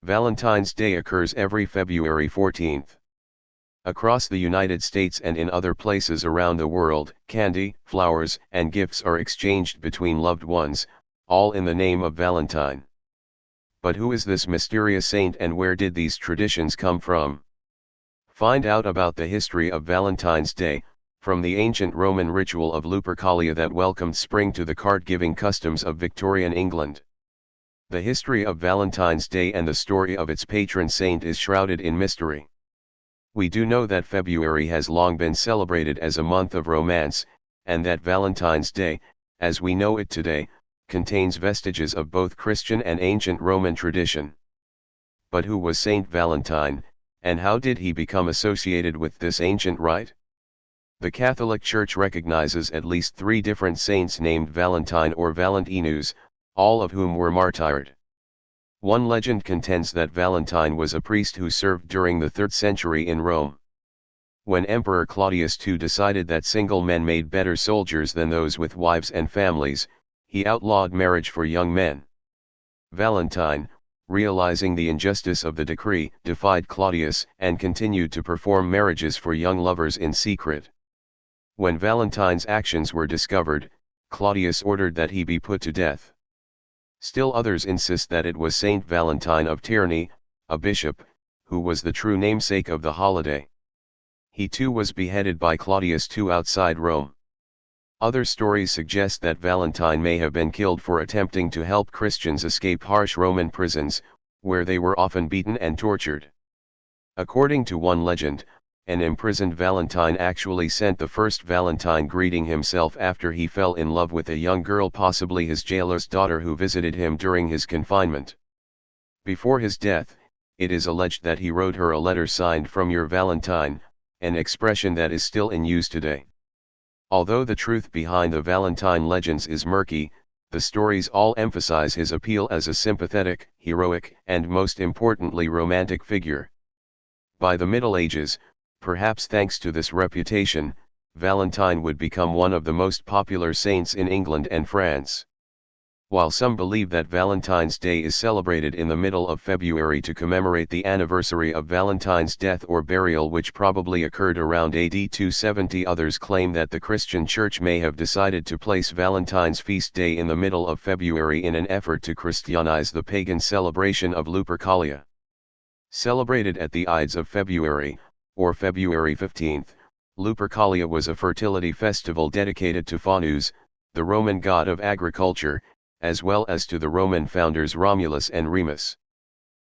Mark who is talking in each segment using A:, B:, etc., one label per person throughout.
A: Valentine's Day occurs every February 14th. Across the United States and in other places around the world, candy, flowers, and gifts are exchanged between loved ones, all in the name of Valentine. But who is this mysterious saint and where did these traditions come from? Find out about the history of Valentine's Day, from the ancient Roman ritual of Lupercalia that welcomed spring to the card-giving customs of Victorian England. The history of Valentine's Day and the story of its patron saint is shrouded in mystery. We do know that February has long been celebrated as a month of romance, and that Valentine's Day, as we know it today, contains vestiges of both Christian and ancient Roman tradition. But who was Saint Valentine, and how did he become associated with this ancient rite? The Catholic Church recognizes at least 3 different saints named Valentine or Valentinus, all of whom were martyred. One legend contends that Valentine was a priest who served during the 3rd century in Rome. When Emperor Claudius II decided that single men made better soldiers than those with wives and families, he outlawed marriage for young men. Valentine, realizing the injustice of the decree, defied Claudius and continued to perform marriages for young lovers in secret. When Valentine's actions were discovered, Claudius ordered that he be put to death. Still others insist that it was Saint Valentine of Terni, a bishop, who was the true namesake of the holiday. He too was beheaded by Claudius II outside Rome. Other stories suggest that Valentine may have been killed for attempting to help Christians escape harsh Roman prisons, where they were often beaten and tortured. According to one legend, an imprisoned Valentine actually sent the first Valentine greeting himself after he fell in love with a young girl, possibly his jailer's daughter, who visited him during his confinement. Before his death, it is alleged that he wrote her a letter signed "From your Valentine," an expression that is still in use today. Although the truth behind the Valentine legends is murky, the stories all emphasize his appeal as a sympathetic, heroic, and most importantly romantic figure. By the Middle Ages, perhaps thanks to this reputation, Valentine would become one of the most popular saints in England and France. While some believe that Valentine's Day is celebrated in the middle of February to commemorate the anniversary of Valentine's death or burial, which probably occurred around AD 270, others claim that the Christian Church may have decided to place Valentine's feast day in the middle of February in an effort to Christianize the pagan celebration of Lupercalia. Celebrated at the Ides of February, or February 15th, Lupercalia was a fertility festival dedicated to Faunus, the Roman god of agriculture, as well as to the Roman founders Romulus and Remus.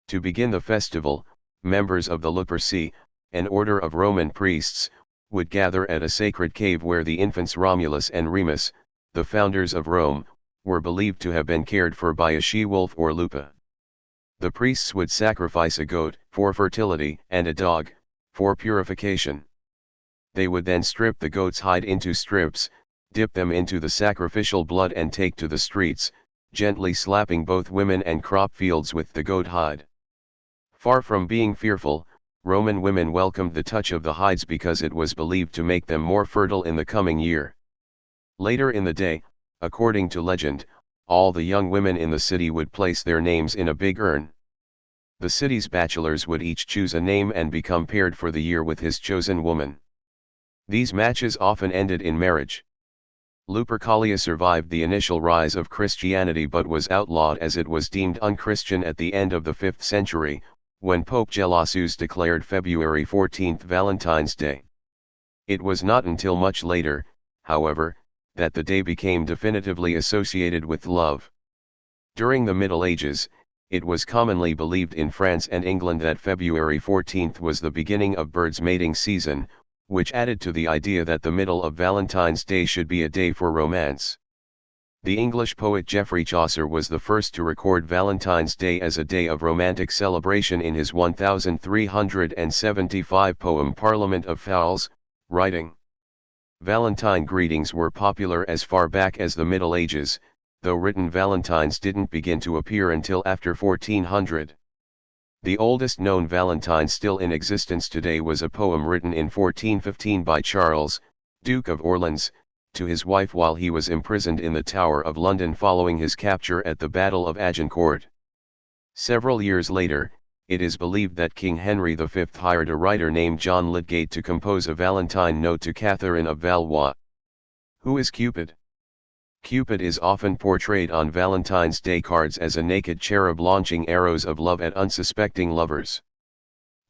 A: To begin the festival, members of the Luperci, an order of Roman priests, would gather at a sacred cave where the infants Romulus and Remus, the founders of Rome, were believed to have been cared for by a she-wolf or lupa. The priests would sacrifice a goat for fertility and a dog for purification. They would then strip the goat's hide into strips, dip them into the sacrificial blood and take to the streets, gently slapping both women and crop fields with the goat hide. Far from being fearful, Roman women welcomed the touch of the hides because it was believed to make them more fertile in the coming year. Later in the day, according to legend, all the young women in the city would place their names in a big urn. The city's bachelors would each choose a name and become paired for the year with his chosen woman. These matches often ended in marriage. Lupercalia survived the initial rise of Christianity but was outlawed as it was deemed unchristian at the end of the 5th century, when Pope Gelasius declared February 14th Valentine's Day. It was not until much later, however, that the day became definitively associated with love. During the Middle Ages, it was commonly believed in France and England that February 14th was the beginning of birds' mating season, which added to the idea that the middle of Valentine's Day should be a day for romance. The English poet Geoffrey Chaucer was the first to record Valentine's Day as a day of romantic celebration in his 1375 poem Parliament of Fowls, writing, "Valentine greetings were popular as far back as the Middle Ages, though written valentines didn't begin to appear until after 1400. The oldest known Valentine still in existence today was a poem written in 1415 by Charles, Duke of Orleans, to his wife while he was imprisoned in the Tower of London following his capture at the Battle of Agincourt. Several years later, it is believed that King Henry V hired a writer named John Lydgate to compose a Valentine note to Catherine of Valois. Who is Cupid? Cupid is often portrayed on Valentine's Day cards as a naked cherub launching arrows of love at unsuspecting lovers.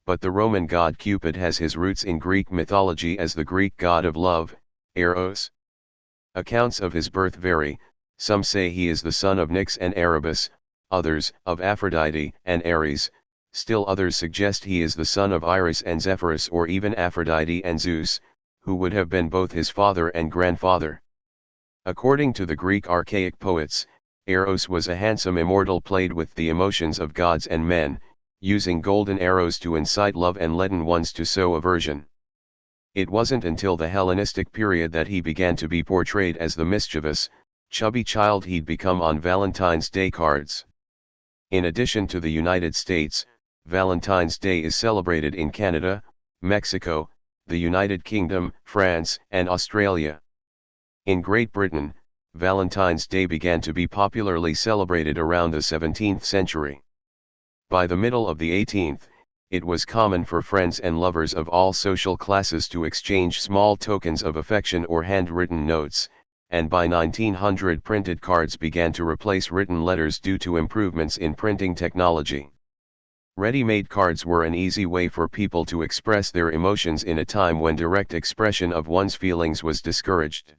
A: But the Roman god Cupid has his roots in Greek mythology as the Greek god of love, Eros. Accounts of his birth vary, some say he is the son of Nyx and Erebus, others, of Aphrodite and Ares, still others suggest he is the son of Iris and Zephyrus or even Aphrodite and Zeus, who would have been both his father and grandfather. According to the Greek archaic poets, Eros was a handsome immortal played with the emotions of gods and men, using golden arrows to incite love and leaden ones to sow aversion. It wasn't until the Hellenistic period that he began to be portrayed as the mischievous, chubby child he'd become on Valentine's Day cards. In addition to the United States, Valentine's Day is celebrated in Canada, Mexico, the United Kingdom, France, and Australia. In Great Britain, Valentine's Day began to be popularly celebrated around the 17th century. By the middle of the 18th, it was common for friends and lovers of all social classes to exchange small tokens of affection or handwritten notes, and by 1900 printed cards began to replace written letters due to improvements in printing technology. Ready-made cards were an easy way for people to express their emotions in a time when direct expression of one's feelings was discouraged.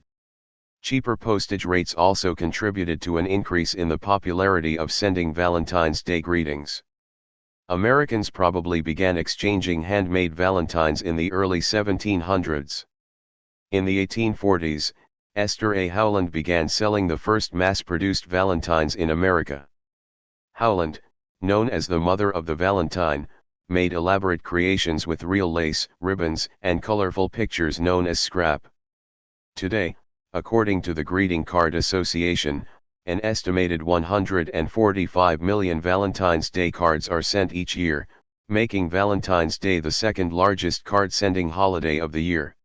A: Cheaper postage rates also contributed to an increase in the popularity of sending Valentine's Day greetings. Americans probably began exchanging handmade valentines in the early 1700s. In the 1840s, Esther A. Howland began selling the first mass-produced valentines in America. Howland, known as the mother of the Valentine, made elaborate creations with real lace, ribbons, and colorful pictures known as scrap. Today, according to the Greeting Card Association, an estimated 145 million Valentine's Day cards are sent each year, making Valentine's Day the second largest card-sending holiday of the year.